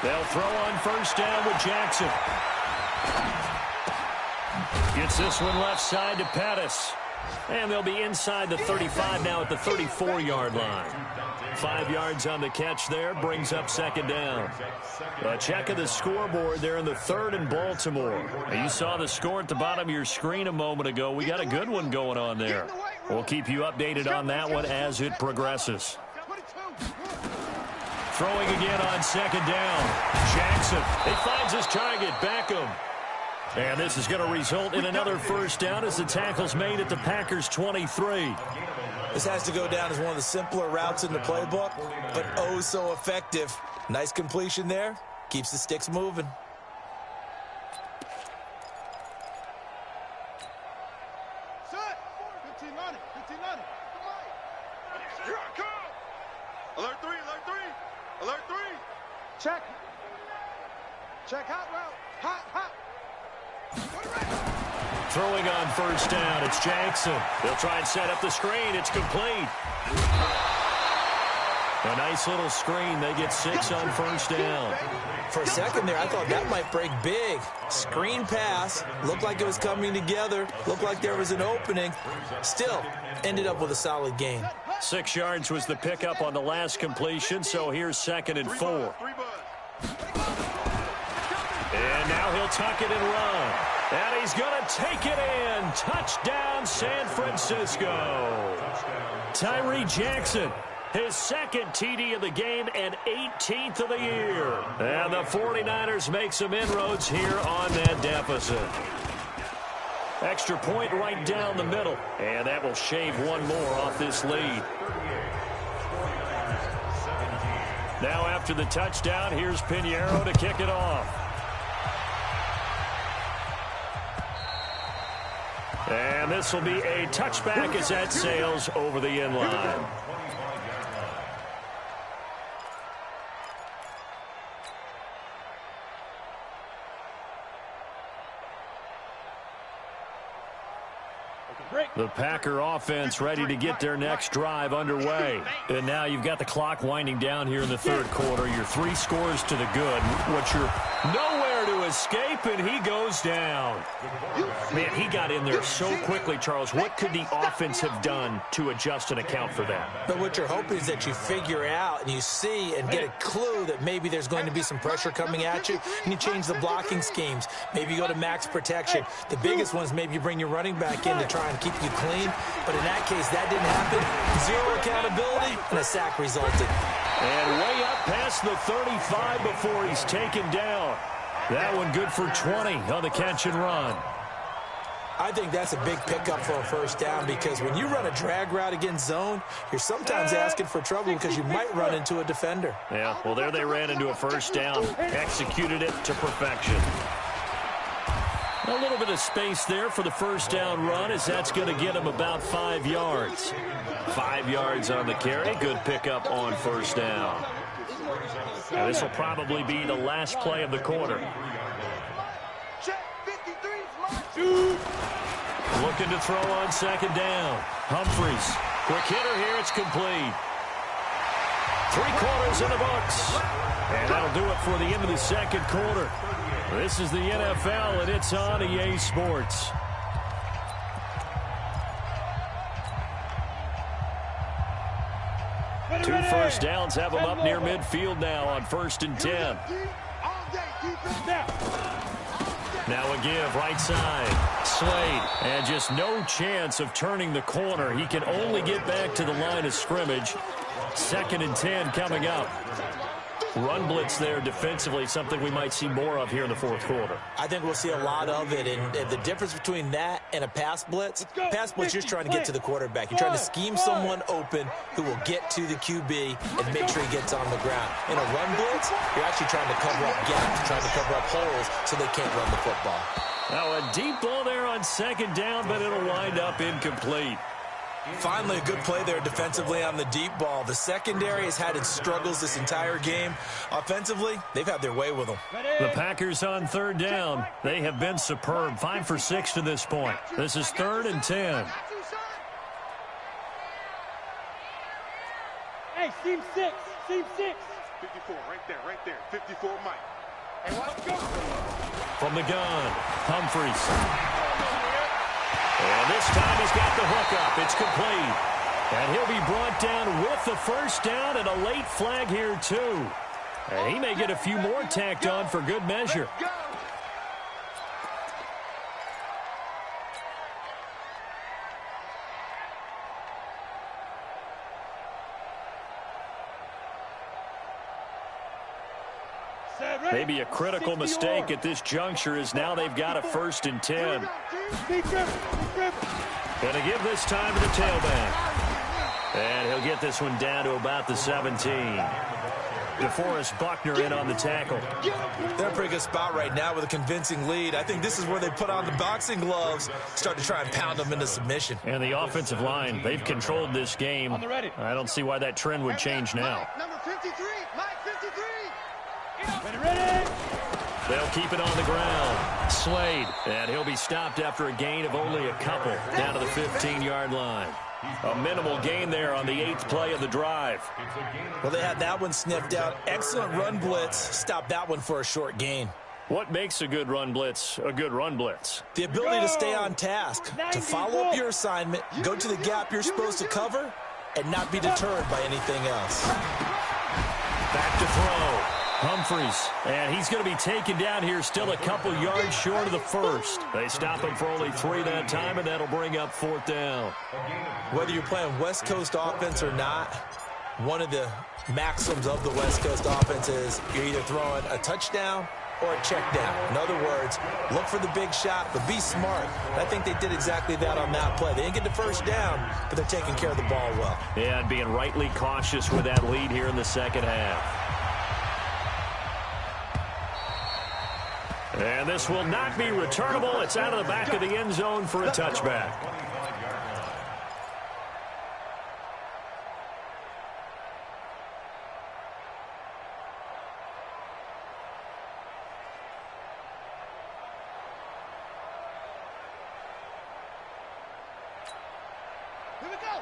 They'll throw on first down with Jackson. Gets this one left side to Pettis. And they'll be inside the 35 now at the 34-yard line. 5 yards on the catch there, brings up second down. A check of the scoreboard there in the 3rd in Baltimore. You saw the score at the bottom of your screen a moment ago. We got a good one going on there. We'll keep you updated on that one as it progresses. Throwing again on second down. Jackson, he finds his target, Beckham. And this is going to result in another first down as the tackle's made at the Packers' 23. This has to go down as one of the simpler routes in the playbook, but oh so effective. Nice completion there. Keeps the sticks moving. Set. 15 on it. 15 on it. Here I come. Alert 3. Alert 3. Alert 3. Check. Check hot route. Hot, hot. Throwing on first down, it's Jackson. They'll try and set up the screen. It's complete. A nice little screen. They get 6 on first down. For a second there, I thought that might break big. Screen pass. Looked like it was coming together. Looked like there was an opening. Still, ended up with a solid gain. 6 yards was the pickup on the last completion, so here's 2nd and 4. And now he'll tuck it and run. And he's going to take it in. Touchdown, San Francisco. Tyree Jackson, his 2nd TD of the game and 18th of the year. And the 49ers make some inroads here on that deficit. Extra point right down the middle. And that will shave one more off this lead. Now after the touchdown, here's Pinheiro to kick it off. And this will be a touchback as that sails over the end line. The Packer offense ready to get their next drive underway. And now you've got the clock winding down here in the third quarter. Your 3 scores to the good. What you're nowhere to escape, and he goes down. Man, he got in there so quickly, Charles. What could the offense have done to adjust and account for that? But what you're hoping is that you figure out and you see and get a clue that maybe there's going to be some pressure coming at you, and you change the blocking schemes. Maybe you go to max protection. The biggest one is maybe you bring your running back in to try and keep you clean. But in that case, that didn't happen. 0 accountability, and a sack resulted. And way up past the 35 before he's taken down. That one good for 20 on the catch and run. I think that's a big pickup for a first down, because when you run a drag route against zone, you're sometimes asking for trouble because you might run into a defender. Yeah, well, there they ran into a first down, executed it to perfection. A little bit of space there for the first down run, as that's going to get him about 5 yards. 5 yards on the carry. Good pickup on first down. Now, this will probably be the last play of the quarter. Looking to throw on second down. Humphries. Quick hitter here. It's complete. 3 quarters in the books. And that'll do it for the end of the second quarter. This is the NFL, and it's on EA Sports. Two first downs have them up near midfield now on 1st and 10. Now a give, right side. Slade, and just no chance of turning the corner. He can only get back to the line of scrimmage. 2nd and 10 coming up. Run blitz there defensively, something we might see more of here in the fourth quarter. I think we'll see a lot of it, and the difference between that and a pass blitz, you're just trying to get to the quarterback. You're trying to scheme someone open who will get to the QB and make sure he gets on the ground. In a run blitz, you're actually trying to cover up gaps, trying to cover up holes so they can't run the football. Now a deep ball there on second down, but it'll wind up incomplete. Finally, a good play there defensively on the deep ball. The secondary has had its struggles this entire game. Offensively, they've had their way with them. The Packers on 3rd down. They have been superb. 5 for 6 to this point. This is 3rd and 10. Hey, seam 6. Seam 6. 54, right there. 54, Mike. Hey, let's go. From the gun, Humphries. And this time he's got the hook up. It's complete. And he'll be brought down with the first down, and a late flag here, too. And he may get a few more tacked on for good measure. Maybe a critical mistake at this juncture, as now they've got a 1st and 10. Going to give this time to the tailback. And he'll get this one down to about the 17. DeForest Buckner in on the tackle. They're in a pretty good spot right now with a convincing lead. I think this is where they put on the boxing gloves, start to try and pound them into submission. And the offensive line, they've controlled this game. I don't see why that trend would change now. Number 53, Mike 53. Ready. They'll keep it on the ground. Slade, and he'll be stopped after a gain of only a couple, down to the 15-yard line. A minimal gain there on the 8th play of the drive. Well, they had that one sniffed out. Excellent run blitz. Stopped that one for a short gain. What makes a good run blitz a good run blitz? The ability to stay on task, to follow up your assignment, go to the gap you're supposed to cover, and not be deterred by anything else. Back to throw. Humphries, and he's going to be taken down here, still a couple yards short of the first. They stop him for only 3 that time, and that'll bring up 4th down. Whether you're playing West Coast offense or not, one of the maxims of the West Coast offense is you're either throwing a touchdown or a check down. In other words, look for the big shot, but be smart. And I think they did exactly that on that play. They didn't get the first down, but they're taking care of the ball well. Yeah, and being rightly cautious with that lead here in the second half. And this will not be returnable. It's out of the back of the end zone for a touchback.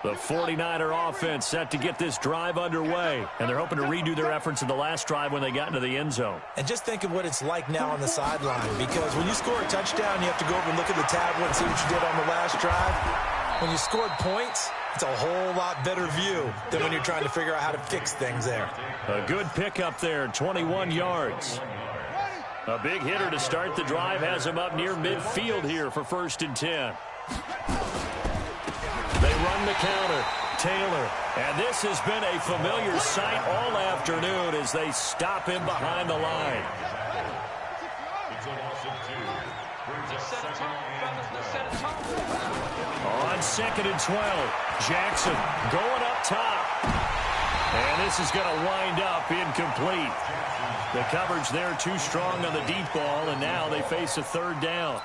The 49er offense set to get this drive underway, and they're hoping to redo their efforts in the last drive when they got into the end zone. And just think of what it's like now on the sideline, because when you score a touchdown, you have to go over and look at the tablet and see what you did on the last drive. When you scored points, it's a whole lot better view than when you're trying to figure out how to fix things there. A good pickup there, 21 yards. A big hitter to start the drive has him up near midfield here for 1st and 10. They run the counter. Taylor. And this has been a familiar sight all afternoon as they stop him behind the line. On 2nd and 12. Jackson going up top. And this is going to wind up incomplete. The coverage there too strong on the deep ball, and now they face a 3rd down.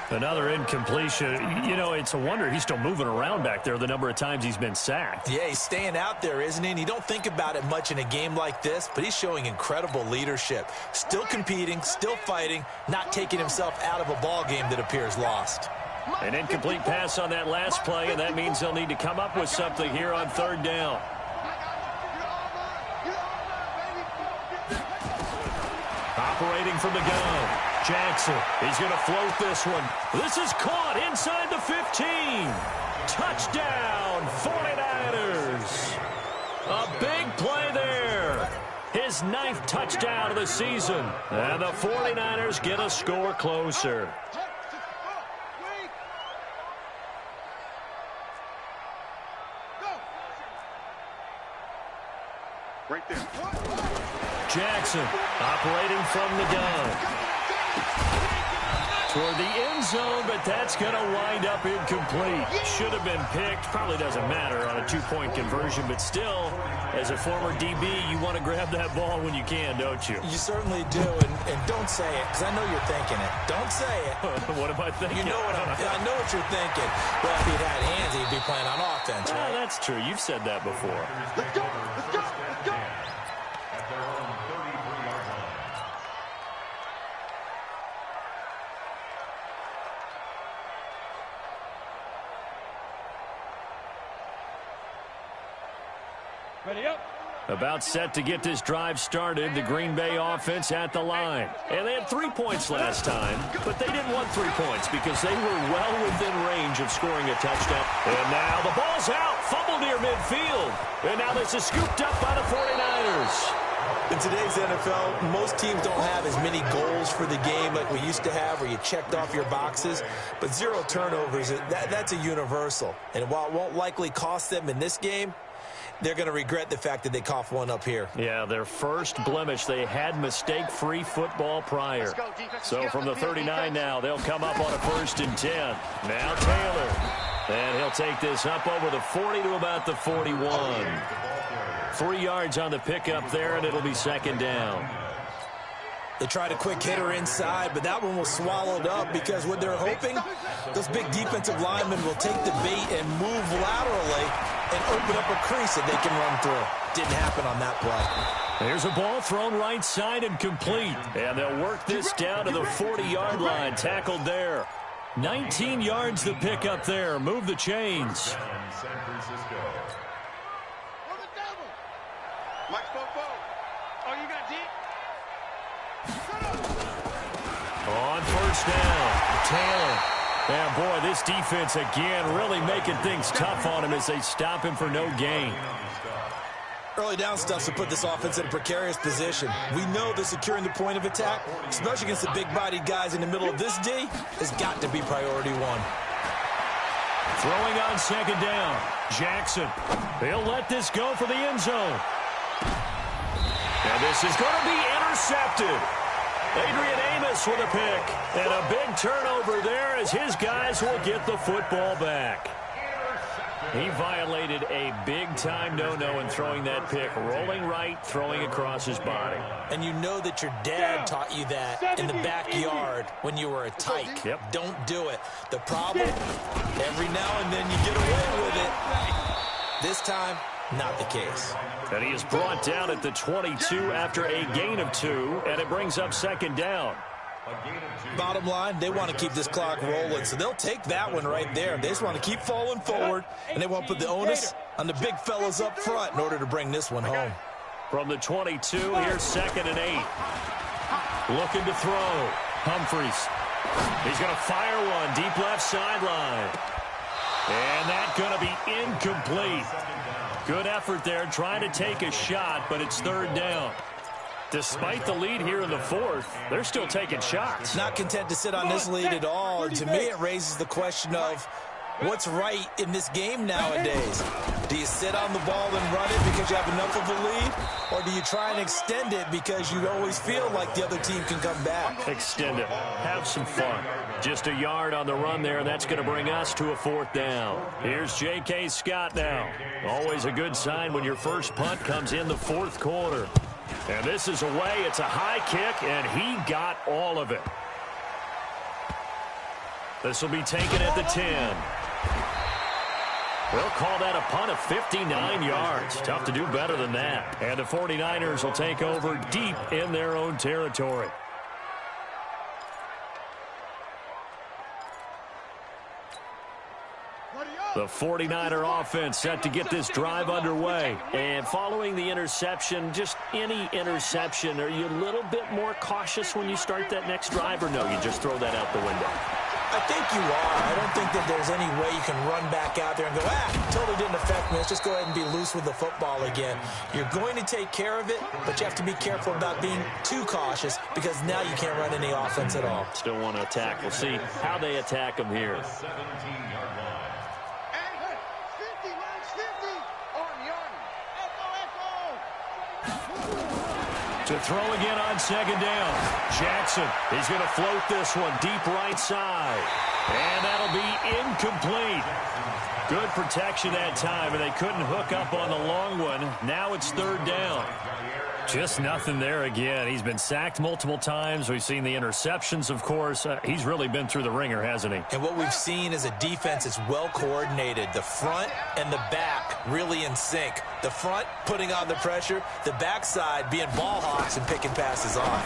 Another incompletion. You know, it's a wonder he's still moving around back there the number of times he's been sacked. Yeah, he's staying out there, isn't he? And you don't think about it much in a game like this, but he's showing incredible leadership. Still competing, still fighting, not taking himself out of a ball game that appears lost. An incomplete pass on that last play, and that means they'll need to come up with something here on 3rd down. Operating from the gun. Jackson, he's going to float this one. This is caught inside the 15. Touchdown, 49ers. A big play there. His 9th touchdown of the season. And the 49ers get a score closer. Right there. Jackson operating from the gun. Toward the end zone, but that's going to wind up incomplete. Should have been picked. Probably doesn't matter on a 2-point conversion, but still, as a former DB, you want to grab that ball when you can, don't you? You certainly do, and don't say it, because I know you're thinking it. Don't say it. What am I thinking? You know I know what you're thinking. Well, if he'd had hands, he'd be playing on offense, right? Oh, that's true. You've said that before. Let's go. Let's go. Let's go. At their own 33-yard line. Ready up. About set to get this drive started, the Green Bay offense at the line. And they had 3 points last time, but they didn't want 3 points because they were well within range of scoring a touchdown. And now the ball's out, fumble near midfield. And now this is scooped up by the 49ers. In today's NFL, most teams don't have as many goals for the game like we used to have where you checked off your boxes. But 0 turnovers, that's a universal. And while it won't likely cost them in this game, they're going to regret the fact that they coughed one up here. Yeah, their first blemish. They had mistake-free football prior. So from the 39 now, they'll come up on a 1st and 10. Now Taylor. And he'll take this up over the 40 to about the 41. 3 yards on the pickup there, and it'll be 2nd down. They tried a quick hitter inside, but that one was swallowed up because what they're hoping, those big defensive linemen will take the bait and move laterally and open up a crease that they can run through. Didn't happen on that play. There's a ball thrown right side and complete. And they'll work this down to the 40-yard line, tackled there. 19 yards to pick up there. Move the chains. San Francisco. Mike Spopo. Oh, you got deep? On 1st down, Taylor. And boy, this defense again really making things tough on him as they stop him for no gain. Early down stuff to put this offense in a precarious position. We know that securing the point of attack, especially against the big-bodied guys in the middle of this D, has got to be priority one. Throwing on 2nd down, Jackson. He'll let this go for the end zone. And this is going to be intercepted. Adrian Amos with a pick. And a big turnover there as his guys will get the football back. He violated a big-time no-no in throwing that pick. Rolling right, throwing across his body. And you know that your dad taught you that in the backyard when you were a tyke. Yep. Don't do it. The problem, every now and then you get away with it. This time, not the case. And he is brought down at the 22 after a gain of 2, and it brings up second down. Bottom line, they want to keep this clock rolling, so they'll take that one right there. They just want to keep falling forward, and they want to put the onus on the big fellas up front in order to bring this one home. From the 22, here's 2nd and 8. Looking to throw. Humphries. He's going to fire one deep left sideline. And that's going to be incomplete. Good effort there trying to take a shot, but it's 3rd down. Despite the lead here in the 4th, they're still taking shots. Not content to sit on this lead at all, and to me it raises the question of what's right in this game nowadays. Do you sit on the ball and run it because you have enough of a lead, or do you try and extend it because you always feel like the other team can come back? Extend it. Have some fun. Just a yard on the run there, and that's going to bring us to a 4th down. Here's J.K. Scott now. Always a good sign when your first punt comes in the 4th quarter. And this is away. It's a high kick, and he got all of it. This will be taken at the 10. We'll call that a punt of 59 yards. Tough to do better than that. And the 49ers will take over deep in their own territory. The 49er offense set to get this drive underway. And following the interception, just any interception, are you a little bit more cautious when you start that next drive, or no, you just throw that out the window? I think you are. I don't think that there's any way you can run back out there and go, totally didn't affect me. Let's just go ahead and be loose with the football again. You're going to take care of it, but you have to be careful about being too cautious because now you can't run any offense at all. Still want to attack. We'll see how they attack them here. 17-yard line. To throw again on 2nd down. Jackson, he's going to float this one deep right side. And that'll be incomplete. Good protection that time, and they couldn't hook up on the long one. Now it's 3rd down. Just nothing there again. He's been sacked multiple times. We've seen the interceptions, of course. He's really been through the ringer, hasn't he? And what we've seen is a defense that's well coordinated. The front and the back really in sync. The front putting on the pressure. The backside being ball hawks and picking passes off.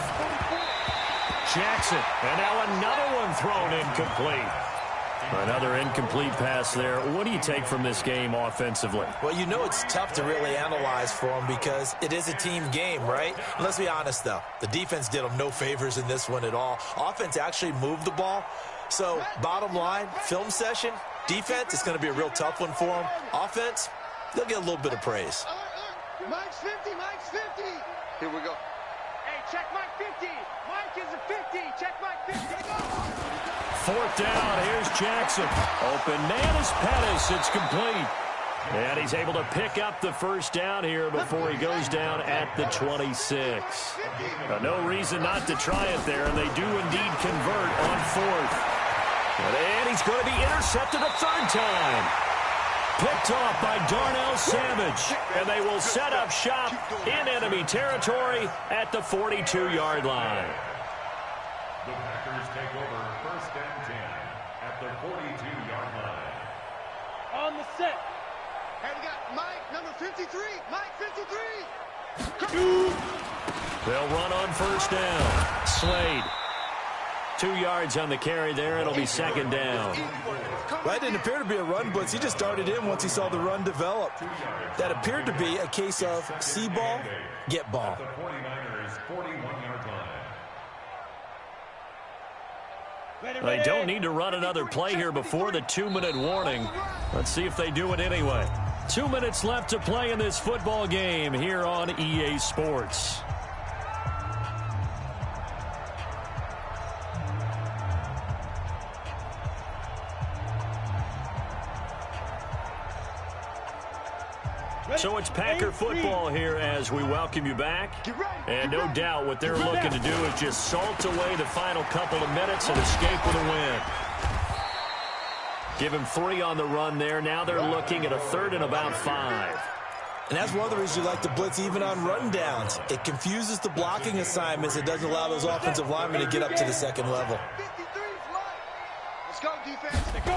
Jackson, and now another one thrown incomplete. Another incomplete pass there. What do you take from this game offensively? Well, you know it's tough to really analyze for them because it is a team game, right? And let's be honest, though. The defense did them no favors in this one at all. Offense actually moved the ball. So, bottom line, film session, defense, it's going to be a real tough one for them. Offense, they'll get a little bit of praise. Mike's 50, Mike's 50. Here we go. Hey, check Mike 50. Mike is a 50. Check Mike 50. 4th down, here's Jackson. Open man is Pettis, it's complete. And he's able to pick up the 1st down here before he goes down at the 26. No reason not to try it there, and they do indeed convert on 4th. And he's going to be intercepted a 3rd time. Picked off by Darnell Savage, and they will set up shop in enemy territory at the 42-yard line. The Packers take over 1st and 10 at the 42-yard line. On the set. Hey, we got Mike, number 53. Mike, 53. They'll run on 1st down. Slade. 2 yards on the carry there. It'll be 2nd down. That didn't appear to be a run blitz. He just started in once he saw the run develop. That appeared to be a case of see ball, get ball. The 49ers 41-yard line. They don't need to run another play here before the 2-minute warning. Let's see if they do it anyway. 2 minutes left to play in this football game here on EA Sports. So it's Packer football here as we welcome you back. And no doubt what they're looking to do is just salt away the final couple of minutes and escape with a win. Give him 3 on the run there. Now they're looking at a 3rd and about 5. And that's one of the reasons you like to blitz even on rundowns. It confuses the blocking assignments. It doesn't allow those offensive linemen to get up to the second level. Let's go, defense. Let's go.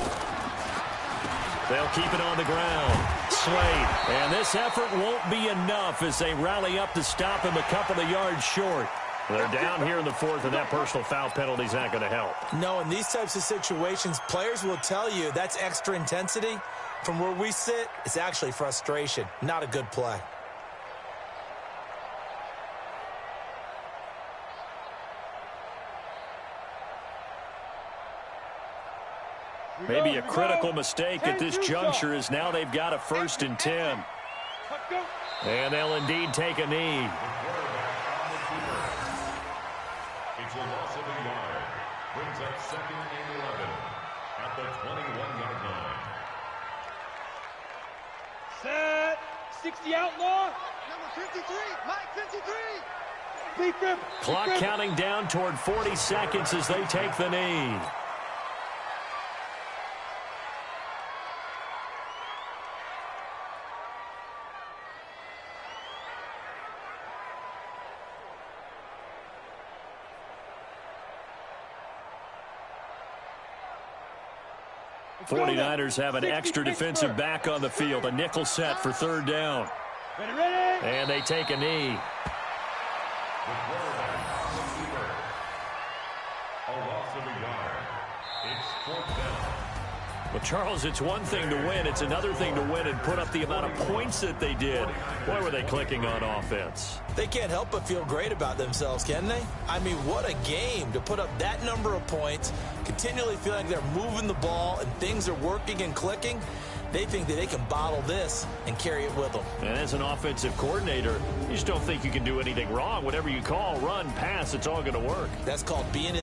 They'll keep it on the ground. Slade. And this effort won't be enough as they rally up to stop him a couple of yards short. They're down here in the 4th, and that personal foul penalty is not going to help. No, in these types of situations, players will tell you that's extra intensity. From where we sit, it's actually frustration. Not a good play. Maybe a critical mistake at this juncture is now they've got a 1st and 10. And they'll indeed take a knee. It's a loss of a yard. Brings up 2nd and 11 at the 21-yard line. Set. 60 outlaw. Number 53. Mike 53. Leap him. Clock counting down toward 40 seconds as they take the knee. '49ers have an extra defensive back on the field. A nickel set for 3rd down. Ready. And they take a knee. The quarterback on the keeper. A loss of a yard. It's 4th down. Well, Charles, it's one thing to win. It's another thing to win and put up the amount of points that they did. Why were they clicking on offense? They can't help but feel great about themselves, can they? I mean, what a game to put up that number of points, continually feeling like they're moving the ball and things are working and clicking. They think that they can bottle this and carry it with them. And as an offensive coordinator, you just don't think you can do anything wrong. Whatever you call, run, pass, it's all going to work. That's called being